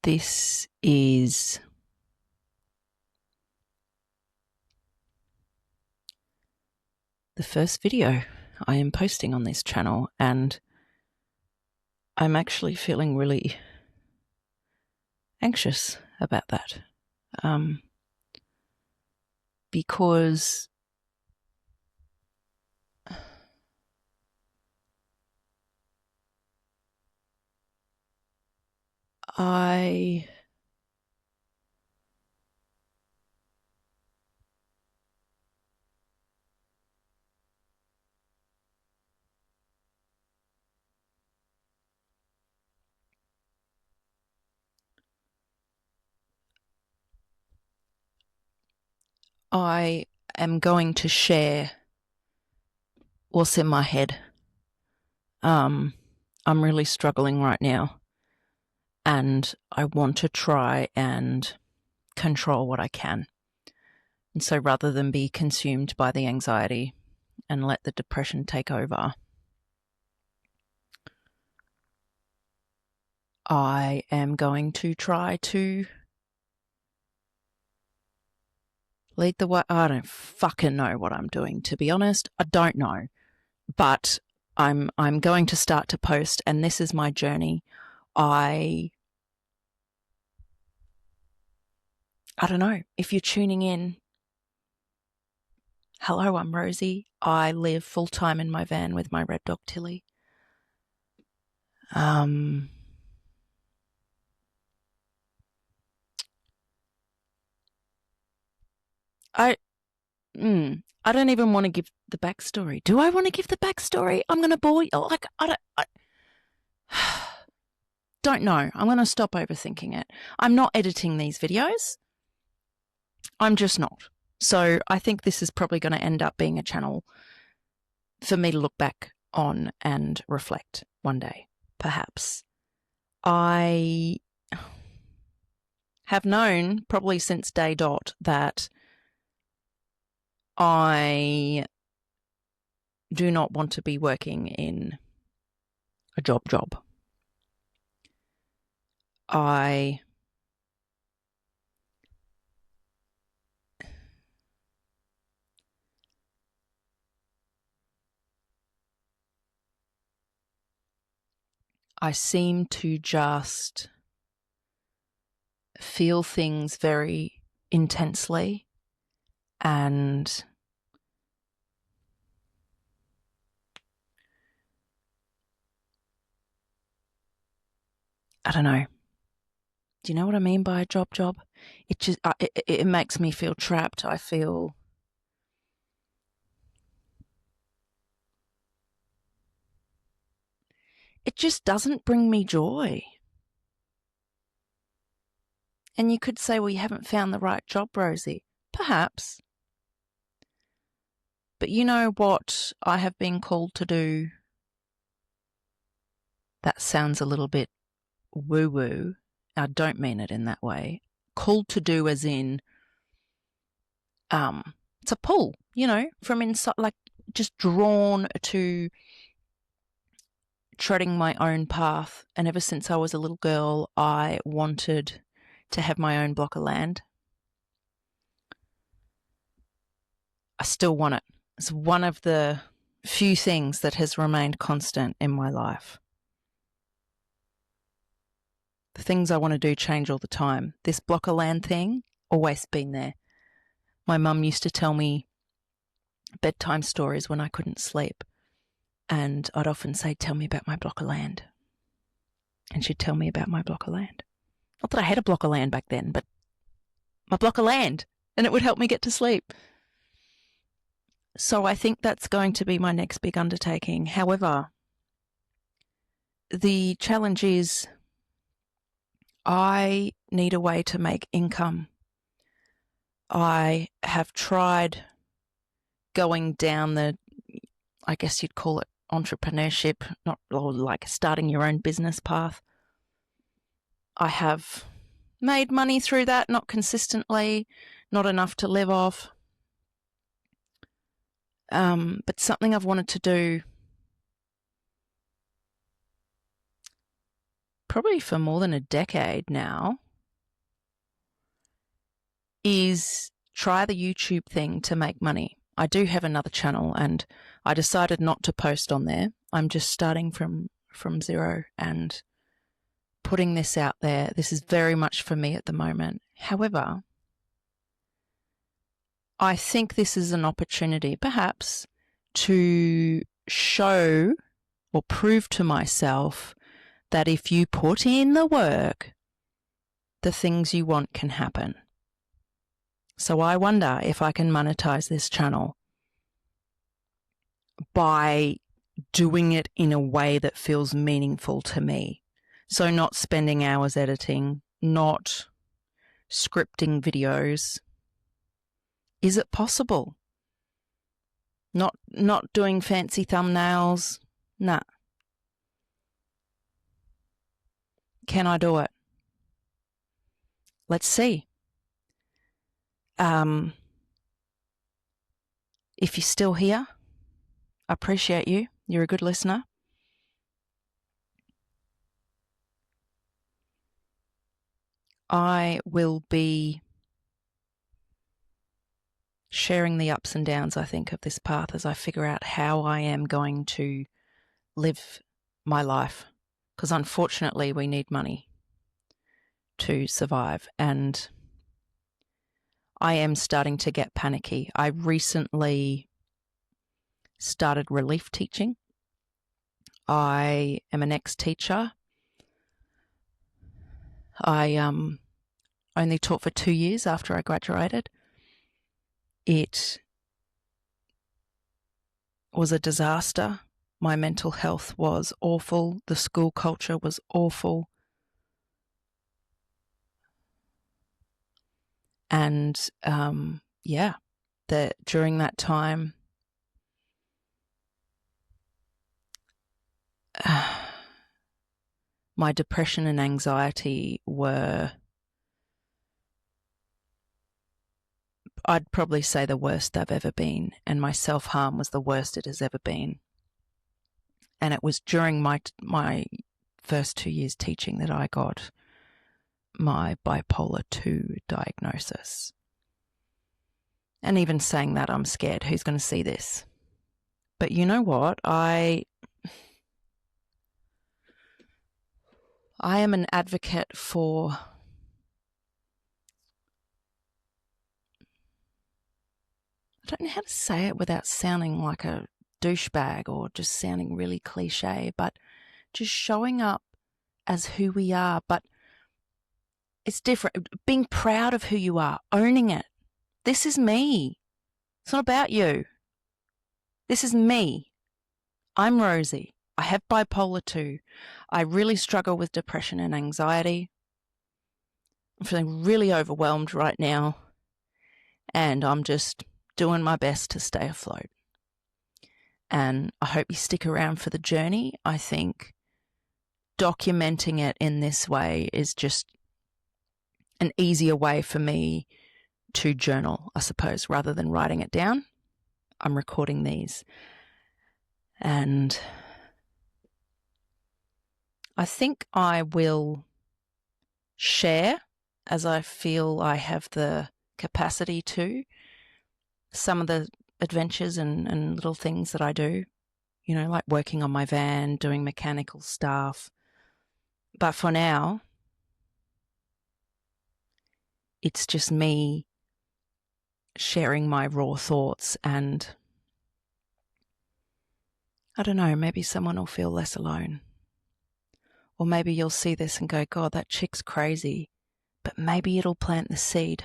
This is the first video I am posting on this channel, and I'm actually feeling really anxious about that because I am going to share what's in my head. I'm really struggling right now, and I want to try and control what I can. And so rather than be consumed by the anxiety and let the depression take over, I am going to try to lead the way. I don't fucking know what I'm doing, to be honest. I don't know. But I'm going to start to post, and this is my journey. I don't know. If you're tuning in, hello, I'm Rosie. I live full-time in my van with my red dog Tilly. I don't even want to give the backstory. Do I want to give the backstory? I'm going to bore you. Like, I don't know. I'm going to stop overthinking it. I'm not editing these videos. I'm just not. So I think this is probably going to end up being a channel for me to look back on and reflect one day, perhaps. I have known probably since day dot that I do not want to be working in a job. I seem to just feel things very intensely, and I don't know. Do you know what I mean by a job? It just it makes me feel trapped. I feel it just doesn't bring me joy. And you could say, well, you haven't found the right job, Rosie. Perhaps. But you know what I have been called to do? That sounds a little bit woo-woo. I don't mean it in that way. Called to do as in, it's a pull, from inside, like just drawn to treading my own path. And ever since I was a little girl, I wanted to have my own block of land. I still want it. It's one of the few things that has remained constant in my life. The things I want to do change all the time. This block of land thing, always been there. My mum used to tell me bedtime stories when I couldn't sleep. And I'd often say, tell me about my block of land. And she'd tell me about my block of land. Not that I had a block of land back then, but my block of land. And it would help me get to sleep. So I think that's going to be my next big undertaking. However, the challenge is I need a way to make income. I have tried going down the, I guess you'd call it entrepreneurship, not like starting your own business path. I have made money through that, not consistently, not enough to live off. But something I've wanted to do probably for more than a decade now, is try the YouTube thing to make money. I do have another channel and I decided not to post on there. I'm just starting from zero and putting this out there. This is very much for me at the moment. However, I think this is an opportunity perhaps to show or prove to myself that if you put in the work, the things you want can happen. So I wonder if I can monetize this channel by doing it in a way that feels meaningful to me. So not spending hours editing, not scripting videos. Is it possible? Not doing fancy thumbnails. Nah. Can I do it? Let's see. If you're still here, I appreciate you. You're a good listener. I will be sharing the ups and downs, I think, of this path as I figure out how I am going to live my life. Because unfortunately, we need money to survive. And I am starting to get panicky. I recently started relief teaching. I am an ex-teacher. I only taught for 2 years after I graduated. It was a disaster. My mental health was awful. The school culture was awful. And during that time, my depression and anxiety were, I'd probably say, the worst they've ever been. And my self-harm was the worst it has ever been. And it was during my first 2 years teaching that I got my bipolar 2 diagnosis. And even saying that, I'm scared. Who's going to see this? But you know what? I am an advocate for I don't know how to say it without sounding like a douchebag or just sounding really cliche, but just showing up as who we are. But it's different. Being proud of who you are, owning it. This is me. It's not about you. This is me. I'm Rosie. I have bipolar 2. I really struggle with depression and anxiety. I'm feeling really overwhelmed right now. And I'm just doing my best to stay afloat. And I hope you stick around for the journey. I think documenting it in this way is just an easier way for me to journal, I suppose, rather than writing it down. I'm recording these. And I think I will share, as I feel I have the capacity to, some of the adventures and little things that I do, you know, like working on my van, doing mechanical stuff. But for now, it's just me sharing my raw thoughts, and I don't know, maybe someone will feel less alone. Or maybe you'll see this and go, God, that chick's crazy. But maybe it'll plant the seed.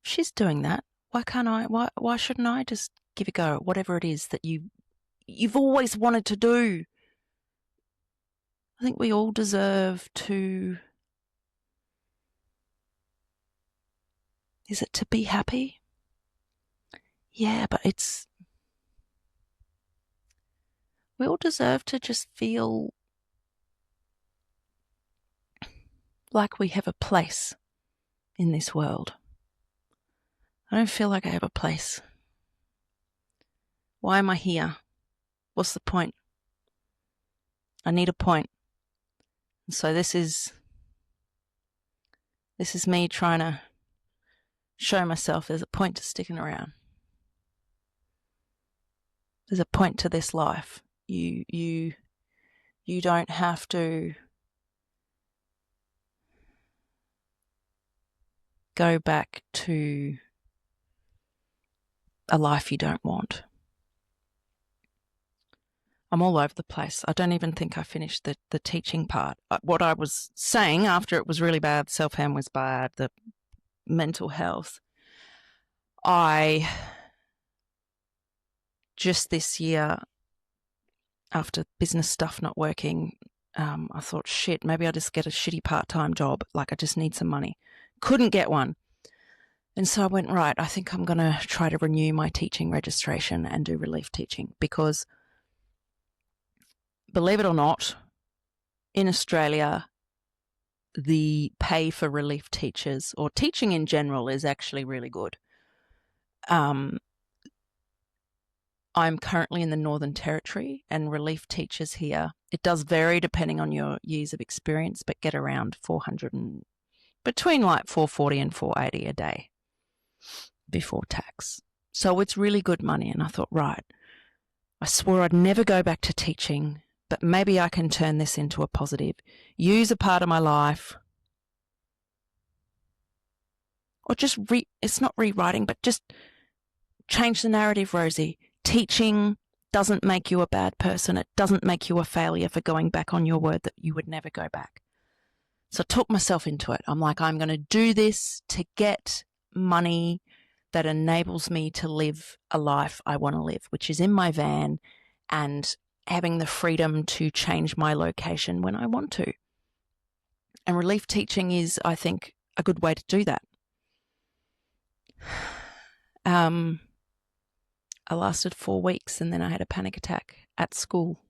She's doing that. Why can't I? Why shouldn't I just give a go at whatever it is that you've always wanted to do? I think we all deserve to... Is it to be happy? Yeah, but we all deserve to just feel like we have a place in this world. I don't feel like I have a place. Why am I here? What's the point? I need a point. So this is me trying to show myself there's a point to sticking around. There's a point to this life. You don't have to go back to a life you don't want. I'm all over the place. I don't even think I finished the teaching part. What I was saying after it was really bad, self-harm was bad, the mental health. I just this year, after business stuff not working, I thought, shit, maybe I'll just get a shitty part-time job. Like, I just need some money. Couldn't get one. And so I went, right, I think I'm going to try to renew my teaching registration and do relief teaching, because believe it or not, in Australia, the pay for relief teachers or teaching in general is actually really good. I'm currently in the Northern Territory, and relief teachers here, it does vary depending on your years of experience, but get around between like $440 and $480 a day before tax. So it's really good money. And I thought, right, I swore I'd never go back to teaching, but maybe I can turn this into a positive, use a part of my life, or just it's not rewriting, but just change the narrative, Rosie. Teaching doesn't make you a bad person. It doesn't make you a failure for going back on your word that you would never go back. So I took myself into it. I'm like, I'm going to do this to get money that enables me to live a life I want to live, which is in my van and having the freedom to change my location when I want to. And relief teaching is, I think, a good way to do that. I lasted 4 weeks and then I had a panic attack at school.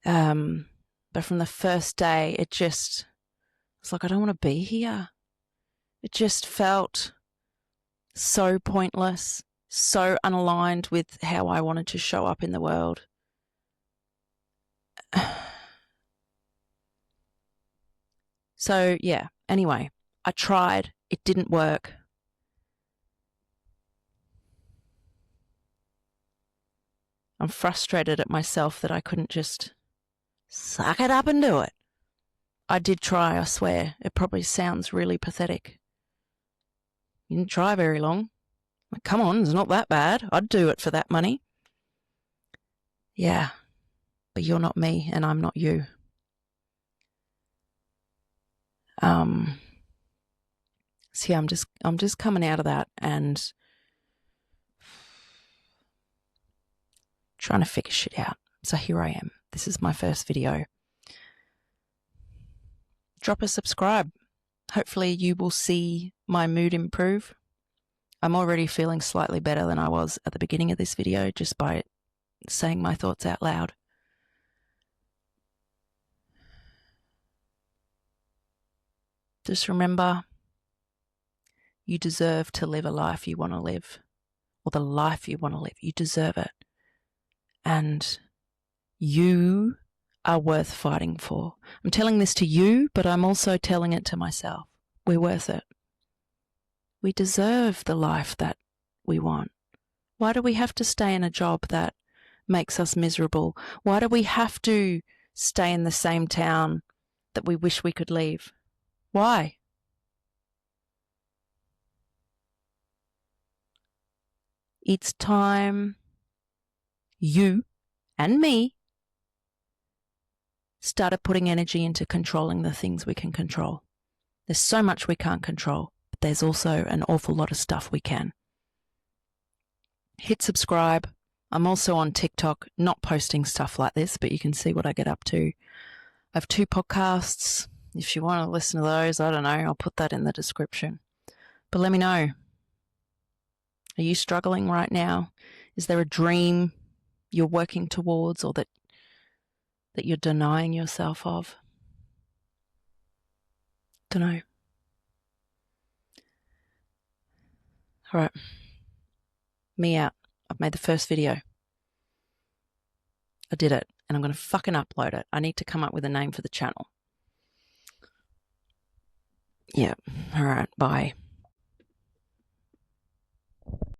But from the first day, it's like, I don't want to be here. It just felt so pointless, so unaligned with how I wanted to show up in the world. So, yeah, anyway, I tried. It didn't work. I'm frustrated at myself that I couldn't just suck it up and do it. I did try, I swear. It probably sounds really pathetic. You didn't try very long. Like, come on, it's not that bad. I'd do it for that money. Yeah, but you're not me and I'm not you. See, I'm just coming out of that and trying to figure shit out. So here I am. This is my first video. Drop a subscribe. Hopefully you will see my mood improve. I'm already feeling slightly better than I was at the beginning of this video just by saying my thoughts out loud. Just remember, you deserve to live a life you want to live, or the life you want to live. You deserve it. And you are worth fighting for. I'm telling this to you, but I'm also telling it to myself. We're worth it. We deserve the life that we want. Why do we have to stay in a job that makes us miserable? Why do we have to stay in the same town that we wish we could leave? Why? It's time you and me started putting energy into controlling the things we can control. There's so much we can't control, but there's also an awful lot of stuff we can. Hit subscribe. I'm also on TikTok, not posting stuff like this, but you can see what I get up to. I have 2 podcasts. If you want to listen to those, I don't know, I'll put that in the description. But let me know. Are you struggling right now? Is there a dream you're working towards or that you're denying yourself of? Don't know. All right. Me out. I've made the first video. I did it. and I'm going to fucking upload it. I need to come up with a name for the channel. Yeah. All right. Bye.